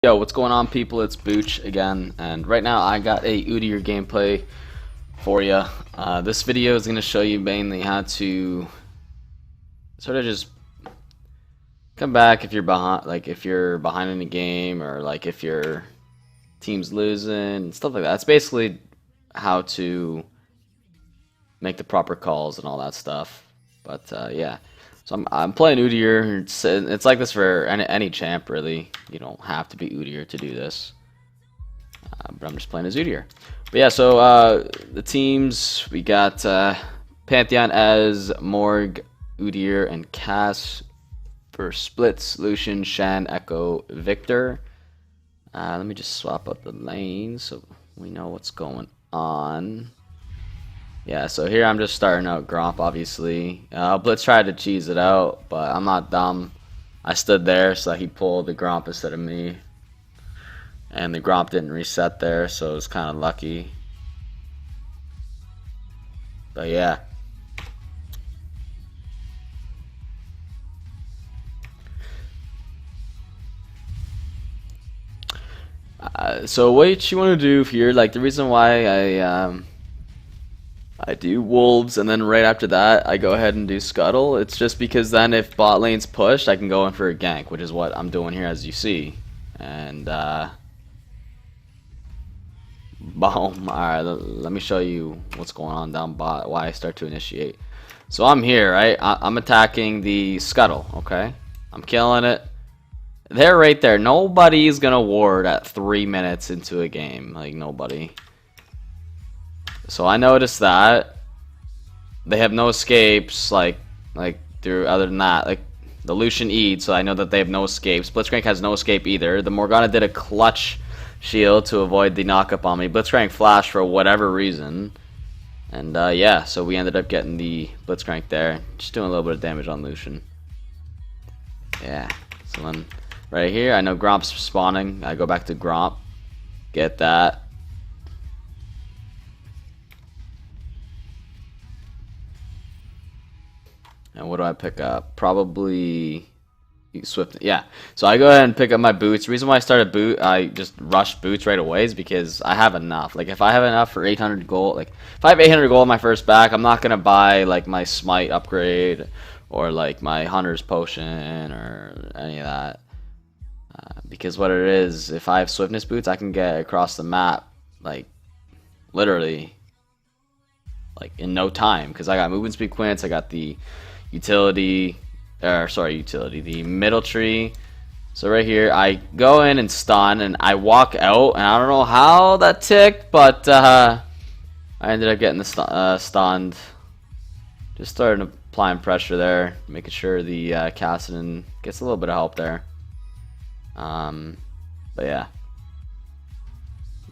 Yo, what's going on, people? It's Booch again, and right now I got a Udyr gameplay for you. This video is going to show you mainly how to sort of just come back if you're behind, in a game, or like if your team's losing, stuff like that. It's basically how to make the proper calls and all that stuff. But yeah. So I'm playing Udyr. It's like this for any champ, really. You don't have to be Udyr to do this. But I'm just playing as Udyr. But yeah, so the teams, we got Pantheon as Morg, Udyr, and Cass. For splits, Lucian, Shan, Echo, Victor. Let me just swap up the lanes so we know what's going on. Yeah, so here I'm just starting out Gromp, obviously. Blitz tried to cheese it out, but I'm not dumb. I stood there, so he pulled the Gromp instead of me. And the Gromp didn't reset there, so it was kind of lucky. But yeah. So what you want to do here, like the reason why I do Wolves, and then right after that, I go ahead and do Scuttle. It's just because then if bot lane's pushed, I can go in for a gank, which is what I'm doing here, as you see. And, boom. Alright, let me show you what's going on down bot, why I start to initiate. So I'm here, right? I'm attacking the Scuttle, okay? I'm killing it. They're right there. Nobody's gonna ward at 3 minutes into a game. Like, nobody. So I noticed that they have no escapes, like through other than that, like the Lucian E'd, so I know that they have no escapes. Blitzcrank has no escape either. The Morgana did a clutch shield to avoid the knockup on me. Blitzcrank flashed for whatever reason, and yeah, so we ended up getting the Blitzcrank there, just doing a little bit of damage on Lucian. Yeah, so then right here, I know Gromp's spawning. I go back to Gromp, get that. And what do I pick up? Probably Swift. Yeah. So I go ahead and pick up my boots. The reason why I just rushed boots right away is because I have enough. Like if I have enough for 800 gold, like if I have 800 gold in my first back, I'm not gonna buy like my smite upgrade or like my hunter's potion or any of that. Because what it is, if I have swiftness boots, I can get across the map like literally like in no time. Because I got movement speed quints, I got the utility, the middle tree. So right here, I go in and stun, and I walk out, and I don't know how that ticked, but I ended up getting the stunned. Just started applying pressure there, making sure the Cassidy gets a little bit of help there. But yeah.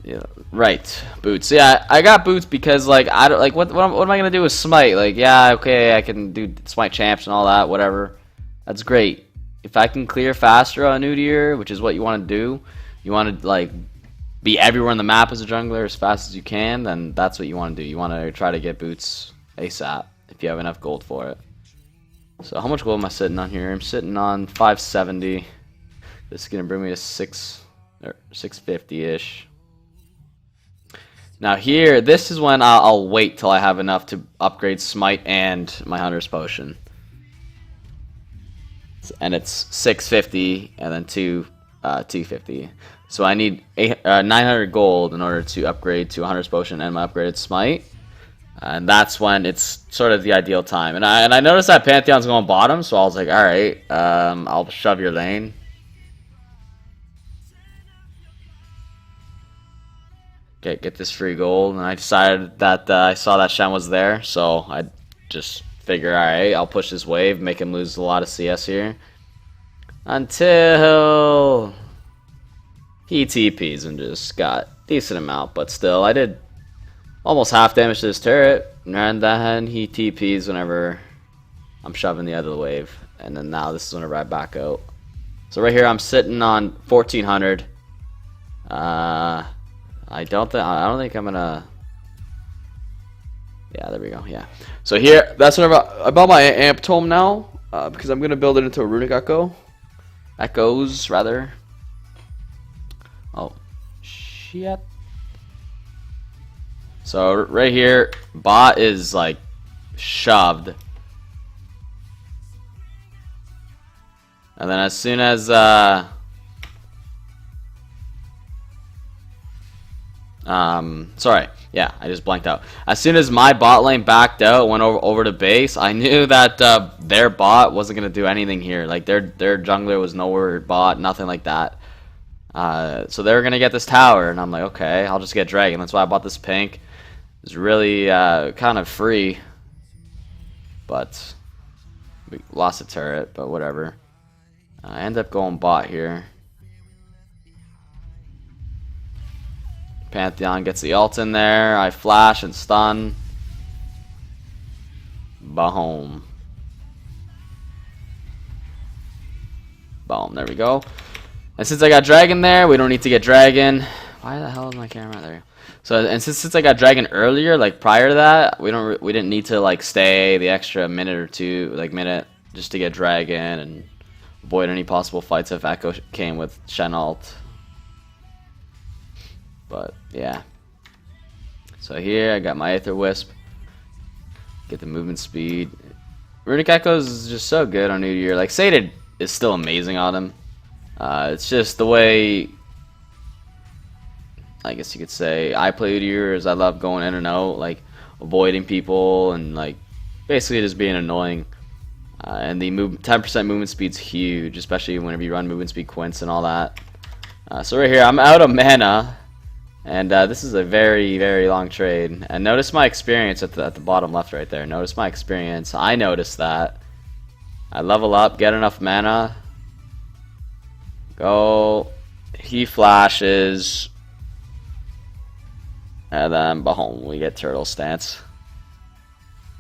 Yeah, right. Boots. Yeah, I got boots because like I don't like what am I gonna do with smite? Like, yeah, okay, I can do smite champs and all that, whatever. That's great. If I can clear faster on Udyr, which is what you want to do, you want to like be everywhere on the map as a jungler as fast as you can, then that's what you want to do. You want to try to get boots ASAP if you have enough gold for it. So how much gold am I sitting on here? I'm sitting on 570. This is gonna bring me to 650-ish. Now here, this is when I'll wait till I have enough to upgrade Smite and my Hunter's Potion. And it's 650 and then 250. So I need 900 gold in order to upgrade to Hunter's Potion and my upgraded Smite. And that's when it's sort of the ideal time. And I noticed that Pantheon's going bottom, so I was like, alright, I'll shove your lane. Get this free gold, and I decided that I saw that Shen was there, so I just figure, alright, I'll push this wave, make him lose a lot of CS here. Until he TPs and just got a decent amount, but still, I did almost half damage to this turret, and then he TPs whenever I'm shoving the other wave, and then now this is whenever I back out. So right here, I'm sitting on 1400. I don't think I'm gonna. Yeah, there we go. Yeah. So here, that's whenever I bought my amp tome now, because I'm gonna build it into a runic echoes rather. Oh, shit. So right here, bot is like shoved. And then as soon as sorry, yeah, I just blanked out. As soon as my bot lane backed out, went over to base, I knew that their bot wasn't gonna do anything here. Like their jungler was nowhere bot, nothing like that. So they were gonna get this tower, and I'm like, okay, I'll just get dragon. That's why I bought this pink. It's really kind of free, but we lost a turret. But whatever. I end up going bot here. Pantheon gets the ult in there. I flash and stun. Boom. Boom. There we go. And since I got dragon there, we don't need to get dragon. Why the hell is my camera there? So and since I got dragon earlier, like prior to that, we didn't need to like stay the extra minute or two, like minute, just to get dragon and avoid any possible fights if Echo came with Shen ult. But yeah. So here I got my Aether Wisp. Get the movement speed. Runic Echoes is just so good on Udyr. Like Sated is still amazing on him. It's just the way, I guess you could say, I play Udyr is I love going in and out, like avoiding people and like basically just being annoying. And the 10% movement speed's huge, especially whenever you run movement speed quints and all that. So right here, I'm out of mana, and this is a very, very long trade. And notice my experience at the bottom left right there. Notice my experience. I noticed that. I level up, get enough mana. Go. He flashes. And then, boom, we get turtle stance.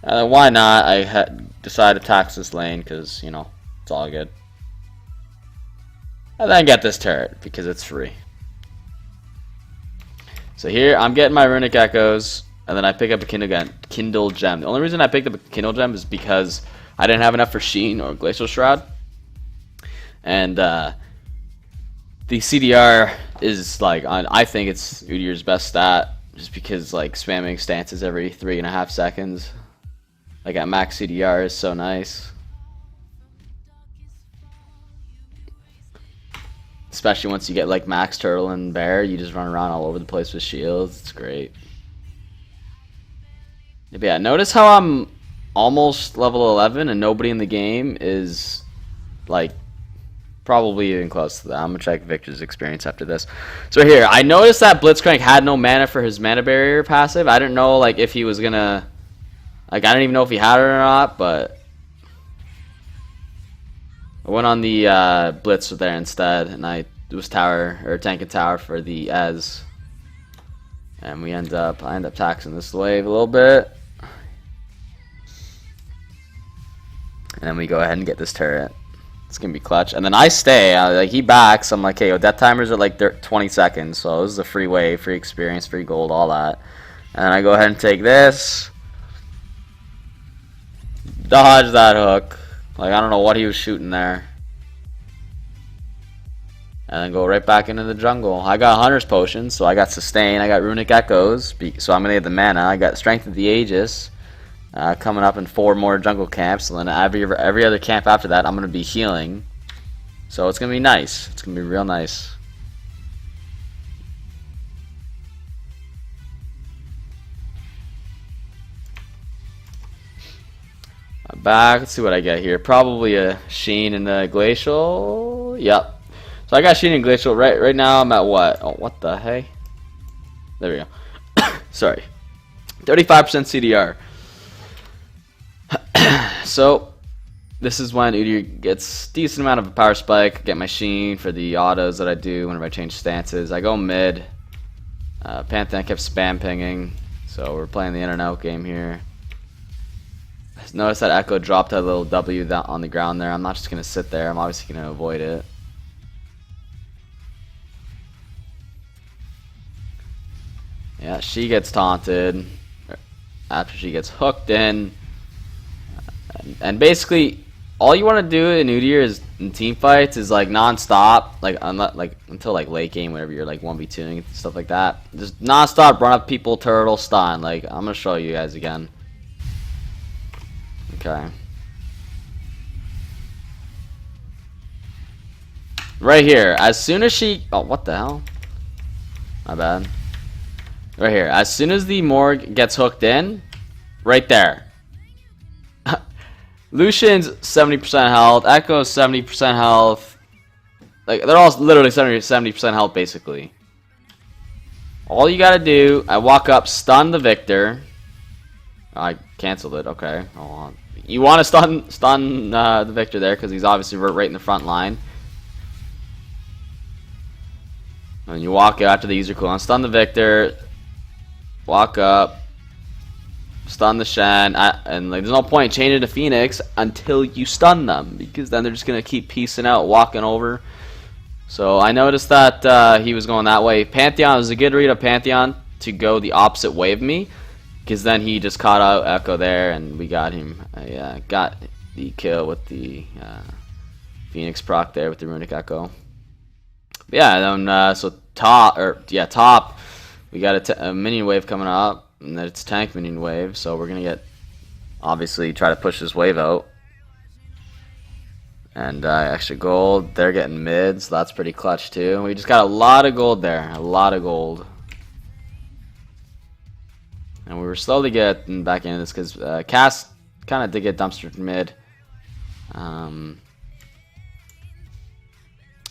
And then why not? I decided to tax this lane because, you know, it's all good. And then get this turret because it's free. So here, I'm getting my Runic Echoes, and then I pick up a Kindle Gem. The only reason I picked up a Kindle Gem is because I didn't have enough for Sheen or Glacial Shroud. And the CDR is, like, I think it's Udyr's best stat, just because, like, spamming stances every 3.5 seconds. Like at max CDR is so nice. Especially once you get like max turtle and bear, you just run around all over the place with shields. It's great. But yeah, notice how I'm almost level 11 and nobody in the game is like probably even close to that. I'm gonna check Victor's experience after this. So here, I noticed that Blitzcrank had no mana for his mana barrier passive. I didn't know like if he was gonna, like, I didn't even know if he had it or not, but I went on the Blitz there instead, and I was tower, or tank and tower for the Ez. And I end up taxing this wave a little bit. And then we go ahead and get this turret. It's going to be clutch. And then I stay, like he backs, I'm like, hey, death timers are like 20 seconds, so this is a free wave, free experience, free gold, all that. And then I go ahead and take this. Dodge that hook. Like, I don't know what he was shooting there. And then go right back into the jungle. I got Hunter's Potion, so I got Sustain. I got Runic Echoes, so I'm going to get the mana. I got Strength of the Aegis coming up in 4 more jungle camps. And then every other camp after that, I'm going to be healing. So it's going to be nice. It's going to be real nice. Back, let's see what I get here. Probably a Sheen and a Glacial. Yep. So I got Sheen and Glacial. Right now I'm at what? Oh, what the hey? There we go. Sorry. 35% CDR. So this is when Udyr gets decent amount of a power spike. Get my Sheen for the autos that I do whenever I change stances. I go mid. Pantheon kept spam pinging. So we're playing the in and out game here. Notice that Echo dropped a little W on the ground there. I'm not just going to sit there. I'm obviously going to avoid it. Yeah, she gets taunted after she gets hooked in. And basically, all you want to do in Udyr is in team fights is like non-stop, like until like late game whenever you're like 1v2ing stuff like that. Just non-stop run up people, turtle, stun. Like I'm gonna show you guys again. Okay. Right here, as soon as she, oh what the hell? My bad. Right here, as soon as the Morg gets hooked in, right there. Lucian's 70% health, Echo's 70% health. Like, they're all literally 70% health, basically. All you gotta do, I walk up, stun the Victor. I canceled it, okay. Hold on. You want to stun the Victor there, because he's obviously right in the front line. And you walk out after the user cooldown, stun the Victor, walk up, stun the Shen, and like there's no point changing to Phoenix until you stun them, because then they're just gonna keep piecing out, walking over. So I noticed that he was going that way. Pantheon, it was a good read of Pantheon to go the opposite way of me, because then he just caught out Echo there, and we got him. I got the kill with the Phoenix proc there with the Runic Echo. But yeah, then so top, we got a minion wave coming up. And then it's tank minion wave, so we're gonna get obviously try to push this wave out. And extra gold, they're getting mid, so that's pretty clutch too. We just got a lot of gold there, a lot of gold. And we were slowly getting back into this because Cass kind of did get dumpstered mid.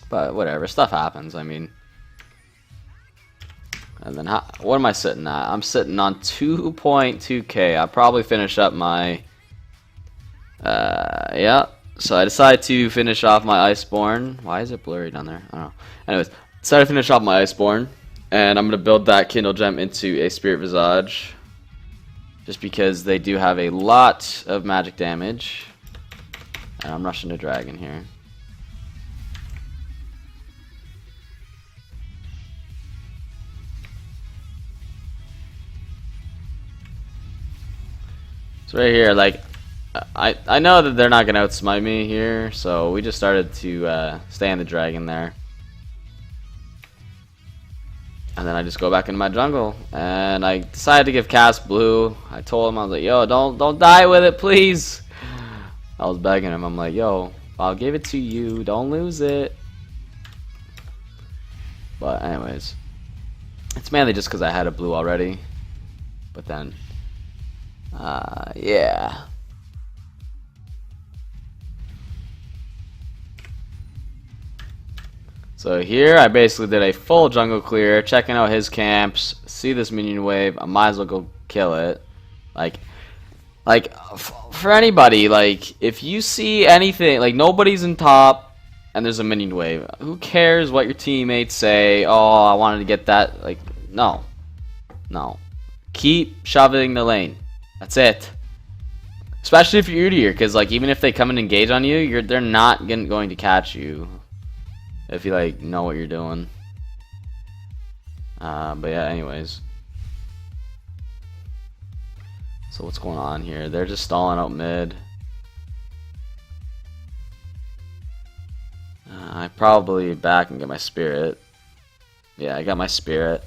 But whatever, stuff happens. I mean. And then, what am I sitting at? I'm sitting on 2.2k. I'll probably finish up my, yeah. So I decided to finish off my Iceborne. Why is it blurry down there? I don't know. Anyways, decided to finish off my Iceborne. And I'm going to build that Kindle Gem into a Spirit Visage. Just because they do have a lot of magic damage. And I'm rushing the dragon here. So right here, like, I know that they're not going to outsmite me here, so we just started to stay on the dragon there. And then I just go back into my jungle, and I decided to give Cass blue. I told him, I was like, yo, don't die with it, please. I was begging him, I'm like, yo, I'll give it to you, don't lose it. But anyways, it's mainly just because I had a blue already. But then, yeah. So here I basically did a full jungle clear, checking out his camps, see this minion wave, I might as well go kill it. Like for anybody, like if you see anything, like nobody's in top and there's a minion wave, who cares what your teammates say? Oh, I wanted to get that. Like no. Keep shoving the lane. That's it. Especially if you're Udyr, because like even if they come and engage on you, they're not going to catch you. If you like know what you're doing. But yeah, anyways. So what's going on here? They're just stalling out mid. I probably back and get my spirit. Yeah, I got my spirit.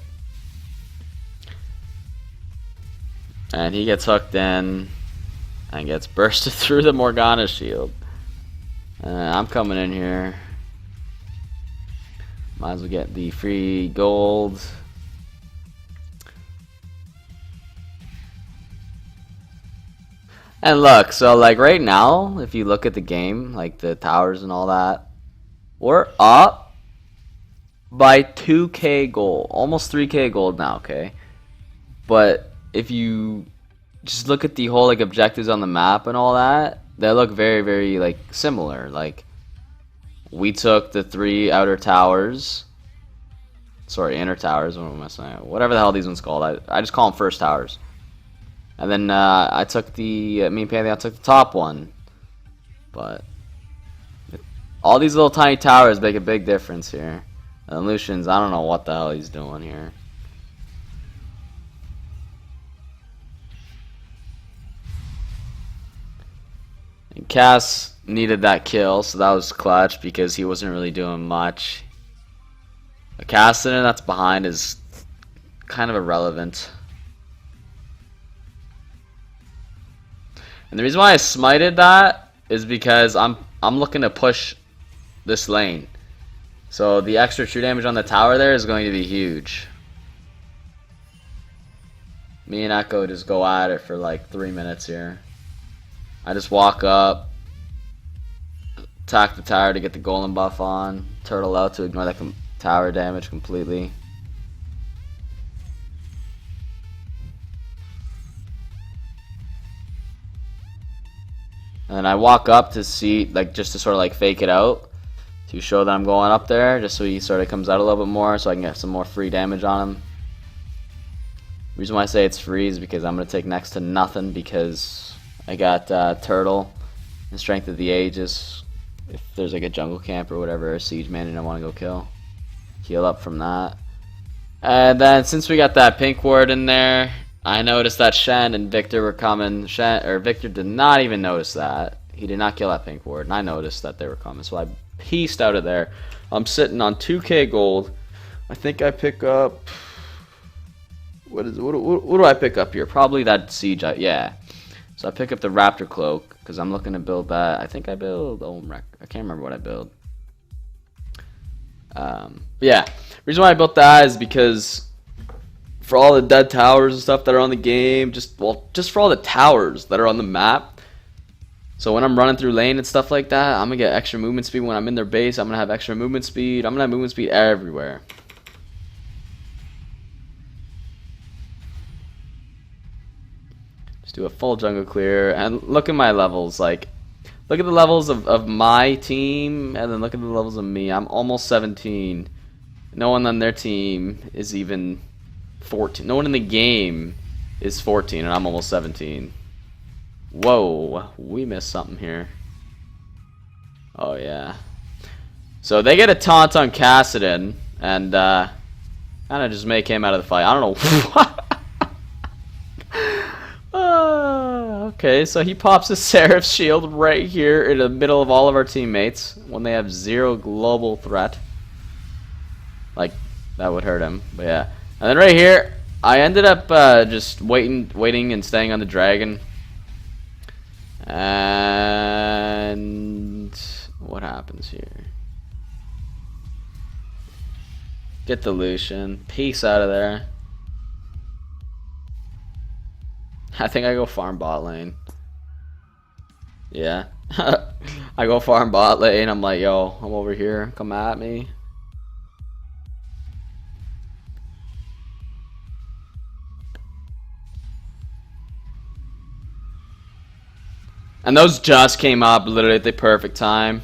And he gets hooked in and gets bursted through the Morgana shield. I'm coming in here. Might as well get the free gold. And look, so like right now, if you look at the game, like the towers and all that, we're up by 2k gold, almost 3k gold now, okay? But if you just look at the whole like objectives on the map and all that, they look very, very like similar. Like we took the 3 outer towers. Sorry, inner towers. What am I saying? Whatever the hell these ones called. I just call them first towers. And then I took me and Pantheon took the top one. But all these little tiny towers make a big difference here. And Lucian's, I don't know what the hell he's doing here. And Cass needed that kill, so that was clutch because he wasn't really doing much. A Cassidy that's behind is kind of irrelevant. And the reason why I smited that is because I'm looking to push this lane. So the extra true damage on the tower there is going to be huge. Me and Echo just go at it for like 3 minutes here. I just walk up, attack the tower to get the golem buff on, turtle out to ignore that tower damage completely. And then I walk up to see, like, just to sort of like fake it out, to show that I'm going up there, just so he sort of comes out a little bit more, so I can get some more free damage on him. The reason why I say it's free is because I'm going to take next to nothing, because I got Turtle and Strength of the Aegis. If there's like a jungle camp or whatever, a siege man and I want to go kill. Heal up from that. And then since we got that pink ward in there, I noticed that Shen and Victor were coming. Victor did not even notice that. He did not kill that pink ward, and I noticed that they were coming, so I pieced out of there. I'm sitting on 2k gold. I think I pick up... What do I pick up here? Probably that siege. Yeah. So I pick up the Raptor Cloak, because I'm looking to build that. I think I build... I can't remember what I build. Yeah. Reason why I built that is because... for all the dead towers and stuff that are on the game, just for all the towers that are on the map. So when I'm running through lane and stuff like that, I'm gonna get extra movement speed. When I'm in their base, I'm gonna have extra movement speed. I'm gonna have movement speed everywhere. Just do a full jungle clear and look at my levels. Like, look at the levels of my team, and then look at the levels of me. I'm almost 17. No one on their team is even 14. No one in the game is 14, and I'm almost 17. Whoa, we missed something here. Oh yeah. So they get a taunt on Kassadin, and kind of just make him out of the fight. I don't know. Okay, so he pops a Seraph's shield right here in the middle of all of our teammates when they have 0 global threat. Like, that would hurt him, but yeah. And then right here, I ended up just waiting and staying on the dragon. And what happens here? Get the Lucian. Peace out of there. I think I go farm bot lane. Yeah. I go farm bot lane. I'm like, yo, I'm over here. Come at me. And those just came up literally at the perfect time.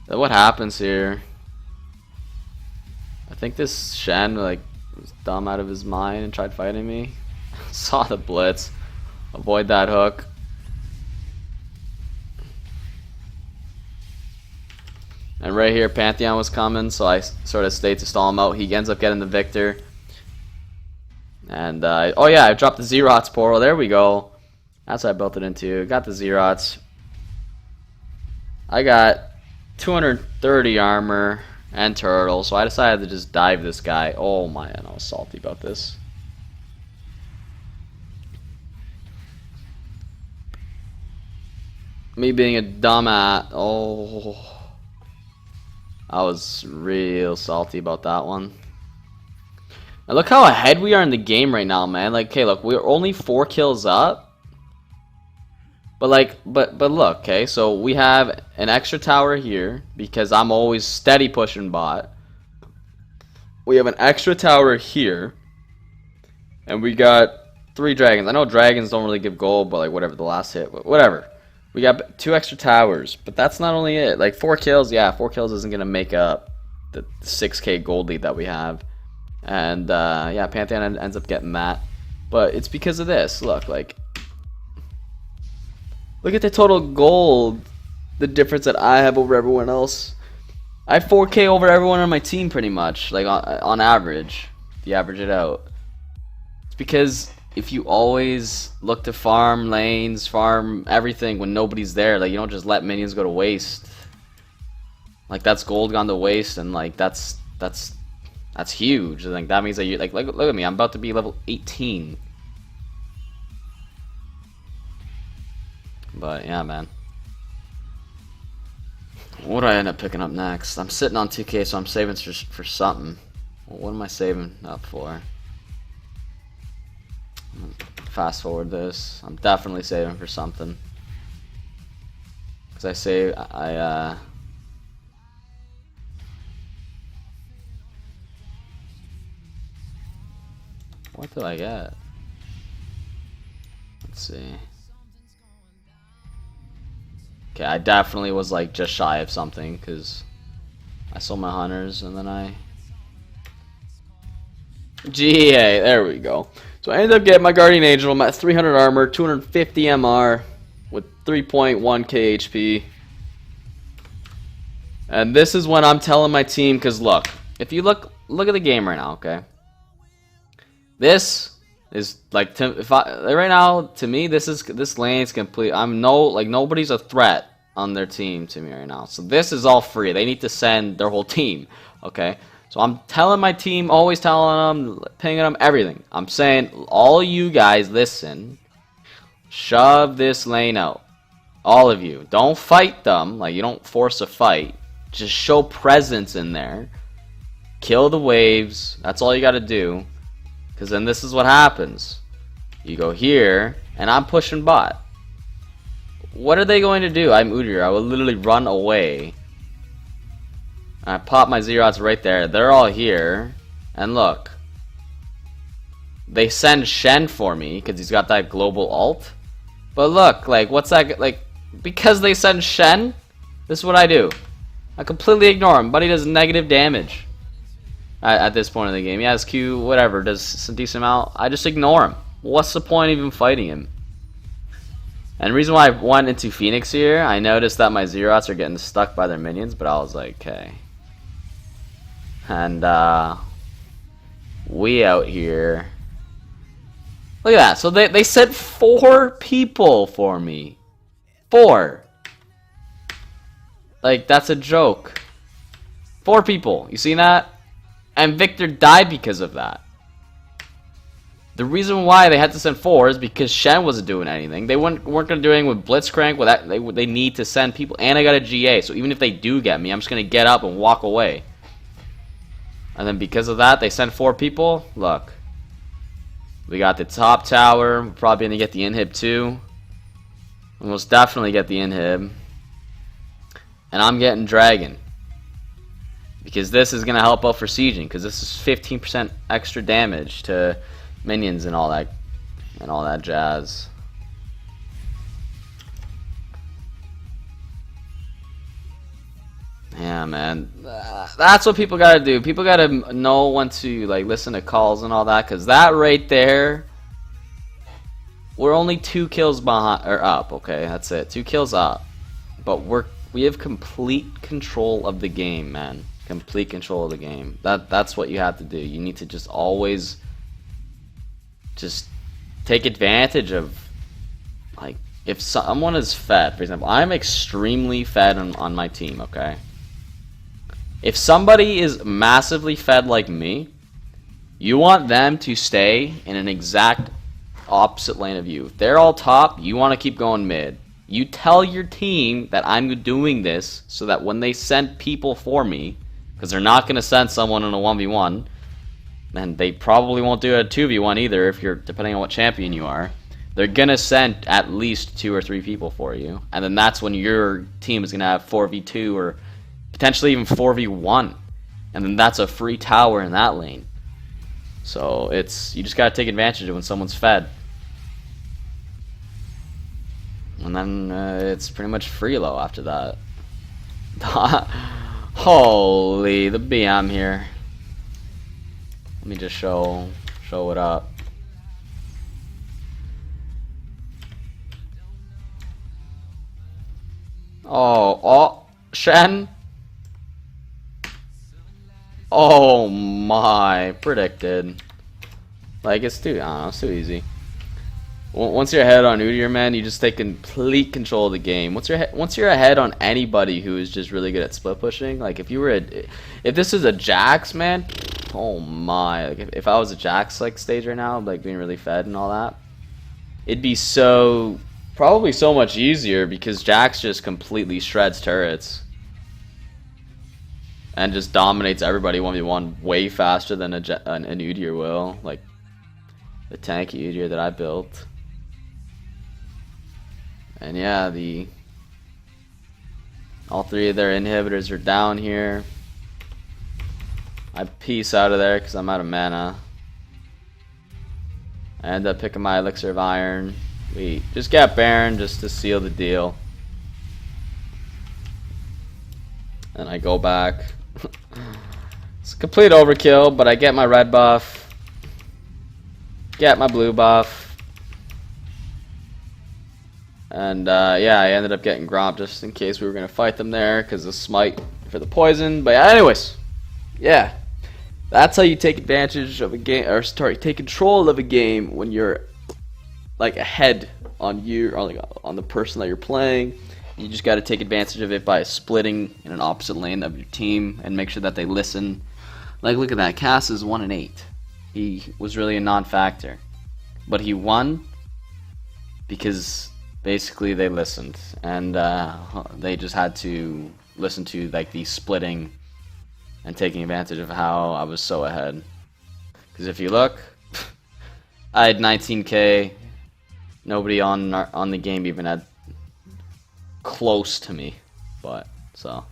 Then what happens here? I think this Shen like was dumb out of his mind and tried fighting me. Saw the blitz. Avoid that hook. And right here Pantheon was coming, so I sort of stayed to stall him out. He ends up getting the Victor. And oh yeah, I dropped the Zerots portal. There we go. That's what I built it into. Got the Zerots. I got 230 armor and turtle, so I decided to just dive this guy. Oh my, and I was salty about this. Me being a dumbass. Oh, I was real salty about that one. And look how ahead we are in the game right now, man. Like, okay, look, we're only 4 kills up. But like, but look, okay, so we have an extra tower here because I'm always steady pushing bot. We have an extra tower here, and we got 3 dragons. I know dragons don't really give gold, but like whatever, the last hit, whatever. We got 2 extra towers, but that's not only it. Like 4 kills, yeah, 4 kills isn't gonna make up the 6k gold lead that we have, and yeah, Pantheon ends up getting that, but it's because of this. Look, like. Look at the total gold, the difference that I have over everyone else. I have 4k over everyone on my team pretty much, like on average, if you average it out. It's because if you always look to farm lanes, farm everything when nobody's there, like you don't just let minions go to waste. Like that's gold gone to waste, and like that's huge. Like that means that you like look at me, I'm about to be level 18. But yeah, man. What do I end up picking up next? I'm sitting on 2K, so I'm saving for something. Well, what am I saving up for? Fast forward this. I'm definitely saving for something. Because what do I get? Let's see. Okay, I definitely was like just shy of something because I sold my hunters and then I GA, there we go. So I ended up getting my Guardian Angel. I'm at 300 armor, 250 MR with 3.1k HP. And this is when I'm telling my team, because look, if you look at the game right now, okay? This is like right now to me this lane's complete. Nobody's a threat on their team to me right now. So this is all free. They need to send their whole team, okay? So I'm telling my team, always telling them, pinging them, everything. I'm saying, all you guys, listen. Shove this lane out. All of you. Don't fight them. Like, you don't force a fight. Just show presence in there. Kill the waves. That's all you gotta do. Because then this is what happens. You go here, and I'm pushing bot. What are they going to do? I'm Udyr. I will literally run away. I pop my zerots right there. They're all here. And look. They send Shen for me because he's got that global ult. But look, like, what's that? Like, because they send Shen, this is what I do. I completely ignore him, but he does negative damage at this point in the game. He has Q, whatever, does some decent amount. I just ignore him. What's the point of even fighting him? And the reason why I went into Phoenix here, I noticed that my zerots are getting stuck by their minions, but I was like, okay. And we out here. Look at that. So they sent 4 people for me. 4. Like, that's a joke. 4 people. You seen that? And Victor died because of that. The reason why they had to send 4 is because Shen wasn't doing anything. They weren't going to do anything with Blitzcrank. With that, they need to send people. And I got a GA. So even if they do get me, I'm just going to get up and walk away. And then because of that, they sent 4 people. Look. We got the top tower. We're probably going to get the inhib too. We'll most definitely get the inhib. And I'm getting dragon. Because this is going to help out for sieging. Because this is 15% extra damage to minions and all that jazz. Yeah, man. That's what people gotta do. People gotta know when to like listen to calls and all that, because that right there, we're only 2 kills behind or up. Okay, that's it. 2 kills up, but we have complete control of the game, man. Complete control of the game. That's what you have to do. You need to just always just take advantage of, like, if someone is fed. For example, I'm extremely fed on my team. Okay. If somebody is massively fed like me, you want them to stay in an exact opposite lane of you. If they're all top, you want to keep going mid. You tell your team that I'm doing this so that when they send people for me, because they're not going to send someone in a 1v1, and they probably won't do a 2v1 either if you're, depending on what champion you are, they're going to send at least 2 or 3 people for you. And then that's when your team is going to have 4v2 or potentially even 4v1, and then that's a free tower in that lane. So you just gotta take advantage of it when someone's fed, and then it's pretty much free low after that. Holy, the BM here. Let me just show it up. Oh, Shen. Oh my, predicted. Like, it's too, I don't know, it's too easy. Once you're ahead on Udyr, man, you just take complete control of the game. Once you're ahead on anybody who is just really good at split pushing, like if this is a Jax, man, oh my, like if I was a Jax like stage right now, like being really fed and all that, it'd be probably so much easier because Jax just completely shreds turrets and just dominates everybody 1v1 way faster than an Udyr will, like the tanky Udyr that I built. And yeah, all three of their inhibitors are down here. I peace out of there because I'm out of mana. I end up picking my elixir of iron. We just got Baron just to seal the deal. And I go back. It's a complete overkill, but I get my red buff. Get my blue buff. And yeah, I ended up getting Gromp just in case we were going to fight them there because of Smite for the poison. But yeah, anyways, yeah. That's how you take advantage of a game, or sorry, take control of a game when you're like ahead on you, or like on the person that you're playing. You just got to take advantage of it by splitting in an opposite lane of your team and make sure that they listen. Like, look at that, Cass is 1-8. He was really a non-factor, but he won because basically they listened, and they just had to listen to like the splitting and taking advantage of how I was so ahead. Because if you look, I had 19k. Nobody on the game even had close to me. But so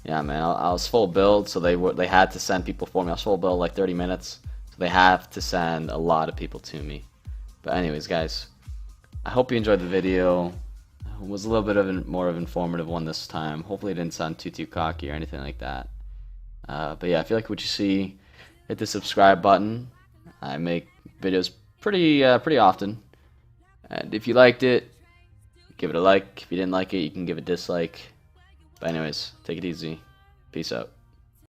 yeah, man, I was full build, so they had to send people for me. I was full build like 30 minutes, so they have to send a lot of people to me. But anyways, guys, I hope you enjoyed the video. It was a little bit of more of an informative one this time. Hopefully it didn't sound too cocky or anything like that. But yeah, if you like what you see, hit the subscribe button. I make videos pretty often. And if you liked it, give it a like. If you didn't like it, you can give a dislike. But anyways, take it easy. Peace out.